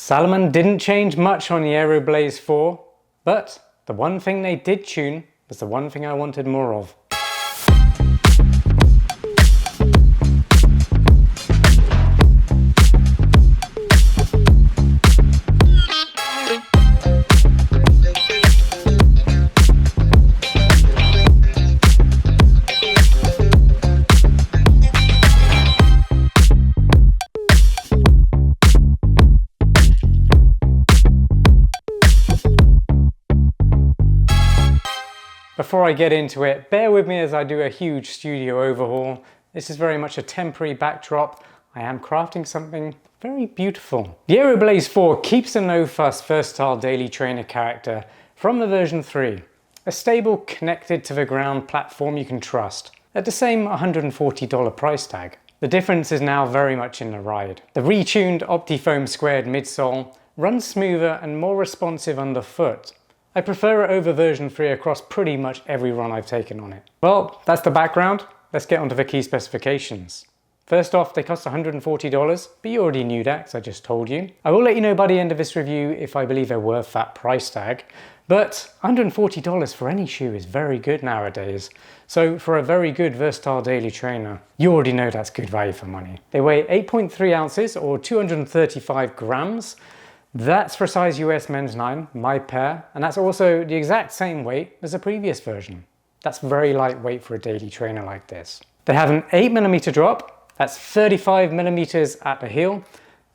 Salomon didn't change much on the Aero Blaze 4, but the one thing they did tune was the one thing I wanted more of. Before I get into it, bear with me as I do a huge studio overhaul. This is very much a temporary backdrop. I am crafting something very beautiful. The Aero Blaze 4 keeps the no-fuss versatile daily trainer character from the version 3. A stable, connected to the ground platform you can trust at the same $140 price tag. The difference is now very much in the ride. The retuned OptiFOAM² midsole runs smoother and more responsive underfoot. I prefer it over version 3 across pretty much every run I've taken on it. Well, that's the background. Let's get onto the key specifications. First off, they cost $140, but you already knew that because I just told you. I will let you know by the end of this review if I believe they're worth that price tag, but $140 for any shoe is very good nowadays. So for a very good versatile daily trainer, you already know that's good value for money. They weigh 8.3 ounces or 235 grams. That's for size US men's 9, my pair, and that's also the exact same weight as the previous version. That's very lightweight for a daily trainer like this. They have an 8mm drop, that's 35mm at the heel,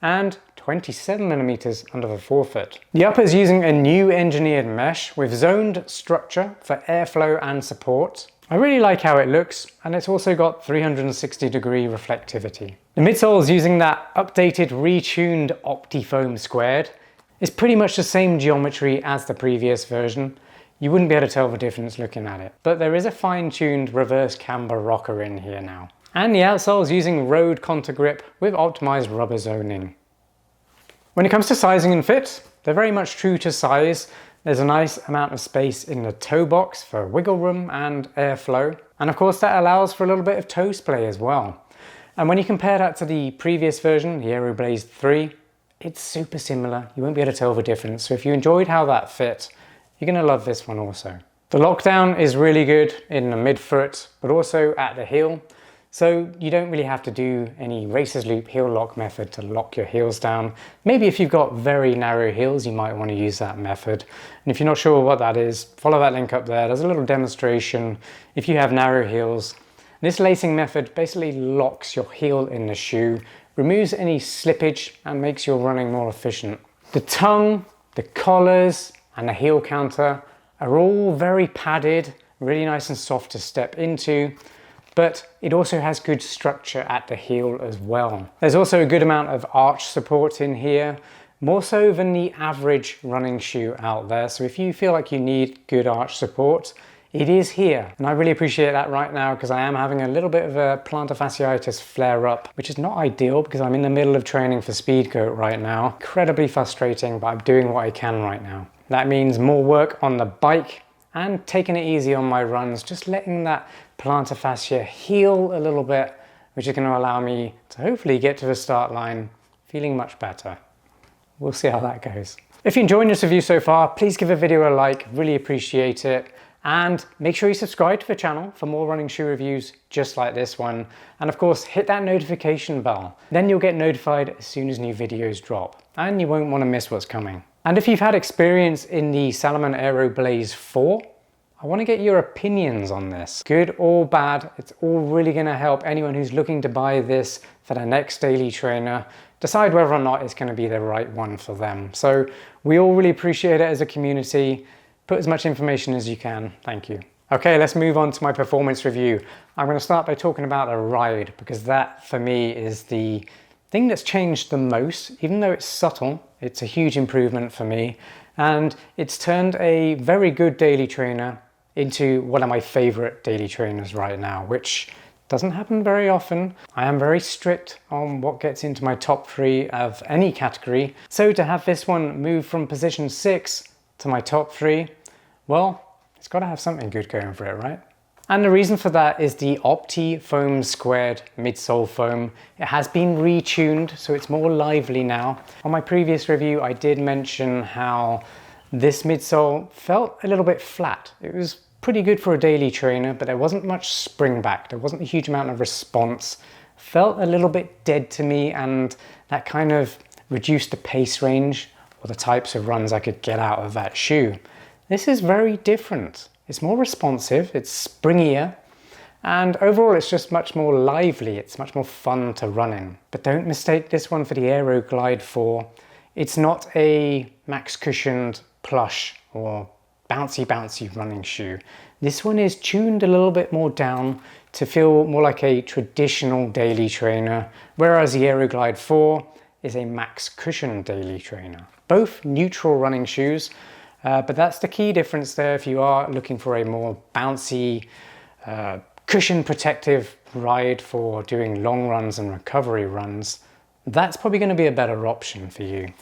and 27mm under the forefoot. The upper is using a new engineered mesh with zoned structure for airflow and support. I really like how it looks, and it's also got 360-degree reflectivity. The midsole is using that updated, retuned OptiFOAM². It's pretty much the same geometry as the previous version. You wouldn't be able to tell the difference looking at it. But there is a fine-tuned reverse camber rocker in here now. And the outsole is using road Contagrip with optimized rubber zoning. When it comes to sizing and fit, they're very much true to size. There's a nice amount of space in the toe box for wiggle room and airflow. And of course that allows for a little bit of toe splay as well. And when you compare that to the previous version, the Aero Blaze 3, it's super similar. You won't be able to tell the difference. So if you enjoyed how that fit, you're gonna love this one also. The lockdown is really good in the midfoot, but also at the heel. So you don't really have to do any racer's loop heel lock method to lock your heels down. Maybe if you've got very narrow heels, you might want to use that method. And if you're not sure what that is, follow that link up there. There's a little demonstration if you have narrow heels. This lacing method basically locks your heel in the shoe, removes any slippage, and makes your running more efficient. The tongue, the collars, and the heel counter are all very padded, really nice and soft to step into. But it also has good structure at the heel as well. There's also a good amount of arch support in here, more so than the average running shoe out there. So if you feel like you need good arch support, it is here. And I really appreciate that right now because I am having a little bit of a plantar fasciitis flare up, which is not ideal because I'm in the middle of training for speed goat right now. Incredibly frustrating, but I'm doing what I can right now. That means more work on the bike and taking it easy on my runs, just letting that plantar fascia heal a little bit, which is going to allow me to hopefully get to the start line feeling much better. We'll see how that goes. If you're enjoying this review so far, please give the video a like, really appreciate it. And make sure you subscribe to the channel for more running shoe reviews just like this one. And of course, hit that notification bell. Then you'll get notified as soon as new videos drop. And you won't want to miss what's coming. And if you've had experience in the Salomon Aero Blaze 4, I want to get your opinions on this. Good or bad, it's all really going to help anyone who's looking to buy this for their next daily trainer decide whether or not it's going to be the right one for them. So we all really appreciate it as a community. Put as much information as you can. Thank you. Okay, let's move on to my performance review. I'm going to start by talking about the ride because that for me is the thing that's changed the most. Even though it's subtle, it's a huge improvement for me. And it's turned a very good daily trainer into one of my favorite daily trainers right now, which doesn't happen very often. I am very strict on what gets into my top 3 of any category. So to have this one move from position 6 to my top 3, well, it's got to have something good going for it, right? And the reason for that is the OptiFOAM² midsole foam. It has been retuned, so it's more lively now. On my previous review, I did mention how this midsole felt a little bit flat. It was pretty good for a daily trainer, but there wasn't much spring back. There wasn't a huge amount of response. Felt a little bit dead to me, and that kind of reduced the pace range or the types of runs I could get out of that shoe. This is very different. It's more responsive, it's springier, and overall it's just much more lively. It's much more fun to run in. But don't mistake this one for the Aero Glide 4. It's not a max cushioned plush or bouncy running shoe. This one is tuned a little bit more down to feel more like a traditional daily trainer, whereas the Aero Glide 4 is a max cushion daily trainer. Both neutral running shoes, but that's the key difference there. If you are looking for a more bouncy, cushion protective ride for doing long runs and recovery runs, that's probably going to be a better option for you.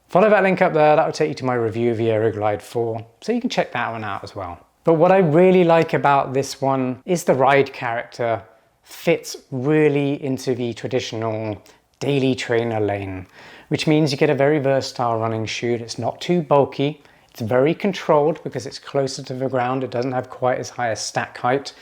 Follow that link up there, that will take you to my review of the Aero Glide 4, so you can check that one out as well. But what I really like about this one is the ride character fits really into the traditional daily trainer lane, which means you get a very versatile running shoe. It's not too bulky, it's very controlled because it's closer to the ground, it doesn't have quite as high a stack height,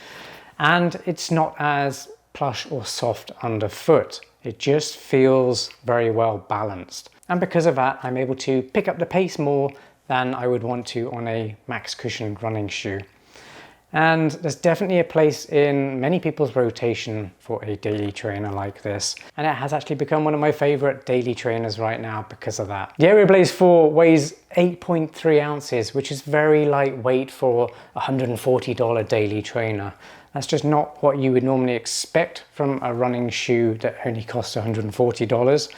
and it's not as plush or soft underfoot. It just feels very well balanced. And because of that, I'm able to pick up the pace more than I would want to on a max cushioned running shoe. And there's definitely a place in many people's rotation for a daily trainer like this. And it has actually become one of my favorite daily trainers right now because of that. The Aero Blaze 4 weighs 8.3 ounces, which is very lightweight for a $140 daily trainer. That's just not what you would normally expect from a running shoe that only costs $140.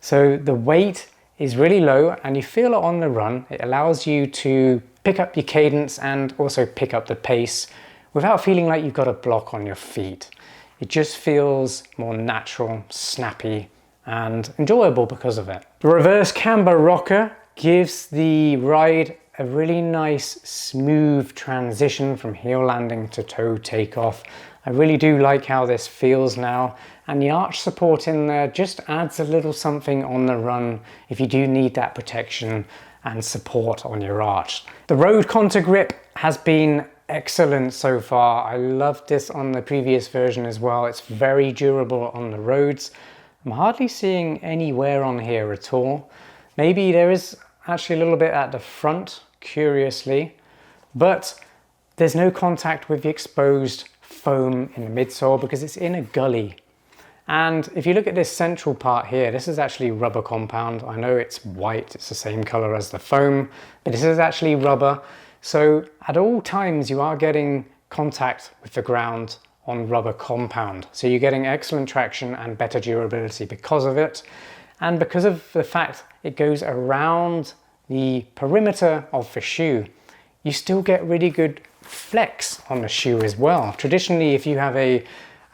So the weight is really low and you feel it on the run. It allows you to pick up your cadence and also pick up the pace without feeling like you've got a block on your feet. It just feels more natural, snappy, and enjoyable because of it. The reverse camber rocker gives the ride a really nice smooth transition from heel landing to toe takeoff. I really do like how this feels now, and the arch support in there just adds a little something on the run if you do need that protection and support on your arch. The Road Contagrip has been excellent so far. I loved this on the previous version as well. It's very durable on the roads. I'm hardly seeing any wear on here at all. Maybe there is actually a little bit at the front, curiously, but there's no contact with the exposed foam in the midsole because it's in a gully. And if you look at this central part here, this is actually rubber compound. I know it's white, it's the same color as the foam, but this is actually rubber. So at all times you are getting contact with the ground on rubber compound. So you're getting excellent traction and better durability because of it. And because of the fact it goes around the perimeter of the shoe, you still get really good flex on the shoe as well. Traditionally, if you have a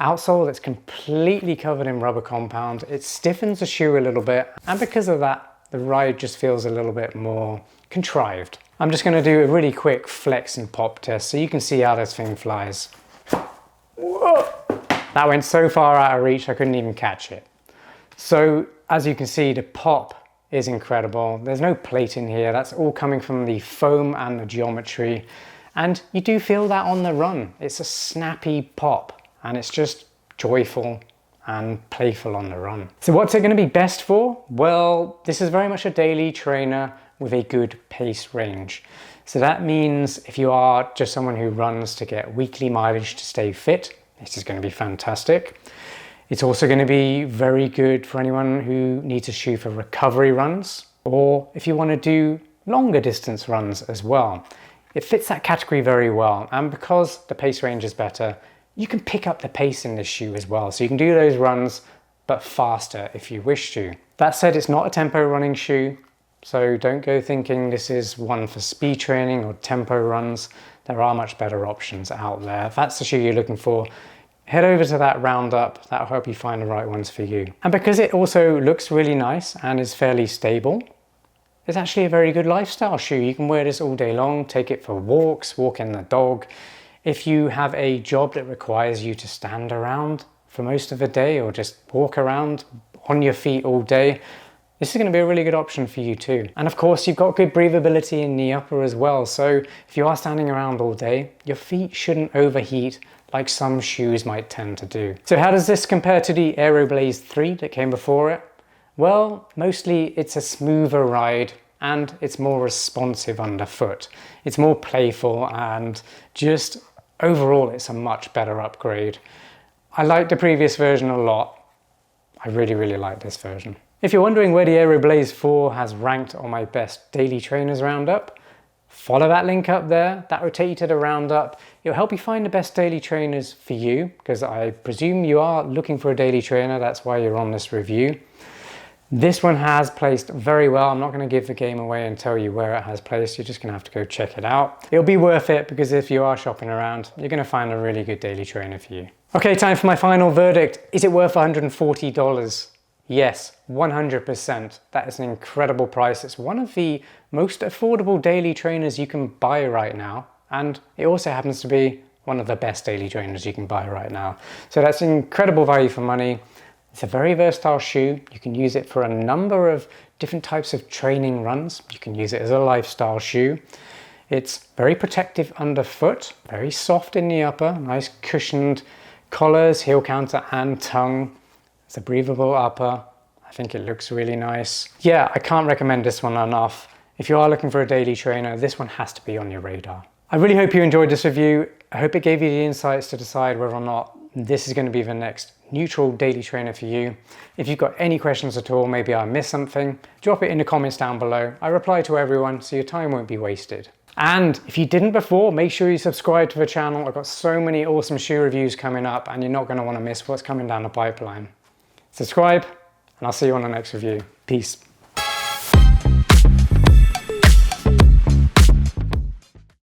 outsole that's completely covered in rubber compound, it stiffens the shoe a little bit, and because of that, the ride just feels a little bit more contrived. I'm just going to do a really quick flex and pop test so you can see how this thing flies. Whoa! That went so far out of reach I couldn't even catch it. So as you can see, the pop is incredible. There's no plate in here, that's all coming from the foam and the geometry, and you do feel that on the run. It's a snappy pop and it's just joyful and playful on the run. So what's it going to be best for? Well, this is very much a daily trainer with a good pace range. So that means if you are just someone who runs to get weekly mileage to stay fit, this is going to be fantastic. It's also going to be very good for anyone who needs a shoe for recovery runs, or if you want to do longer distance runs as well. It fits that category very well, and because the pace range is better, you can pick up the pace in this shoe as well. So you can do those runs, but faster if you wish to. That said, it's not a tempo running shoe, so don't go thinking this is one for speed training or tempo runs. There are much better options out there. If that's the shoe you're looking for, head over to that roundup. That'll help you find the right ones for you. And because it also looks really nice and is fairly stable, it's actually a very good lifestyle shoe. You can wear this all day long, take it for walks, walking the dog. If you have a job that requires you to stand around for most of the day or just walk around on your feet all day, this is going to be a really good option for you too. And of course, you've got good breathability in the upper as well. So if you are standing around all day, your feet shouldn't overheat like some shoes might tend to do. So how does this compare to the Aero Blaze 3 that came before it? Well, mostly it's a smoother ride and it's more responsive underfoot. It's more playful and just overall it's a much better upgrade. I liked the previous version a lot. I really like this version. If you're wondering where the Aero Blaze 4 has ranked on my best daily trainers roundup, follow that link up there. That will take you to the roundup. It'll help you find the best daily trainers for you, because I presume you are looking for a daily trainer. That's why you're on this review. This one has placed very well. I'm not going to give the game away and tell you where it has placed. You're just going to have to go check it out. It'll be worth it, because if you are shopping around, you're going to find a really good daily trainer for you. Okay, time for my final verdict. Is it worth $140? Yes, 100%. That is an incredible price. It's one of the most affordable daily trainers you can buy right now. And it also happens to be one of the best daily trainers you can buy right now. So that's incredible value for money. It's a very versatile shoe. You can use it for a number of different types of training runs. You can use it as a lifestyle shoe. It's very protective underfoot, very soft in the upper, nice cushioned collars, heel counter and tongue. It's a breathable upper. I think it looks really nice. Yeah, I can't recommend this one enough. If you are looking for a daily trainer, this one has to be on your radar. I really hope you enjoyed this review. I hope it gave you the insights to decide whether or not this is going to be the next neutral daily trainer for you. If you've got any questions at all, maybe I missed something, drop it in the comments down below. I reply to everyone, so your time won't be wasted. And if you didn't before, make sure you subscribe to the channel. I've got so many awesome shoe reviews coming up, and you're not going to want to miss what's coming down the pipeline. Subscribe, and I'll see you on the next review. Peace.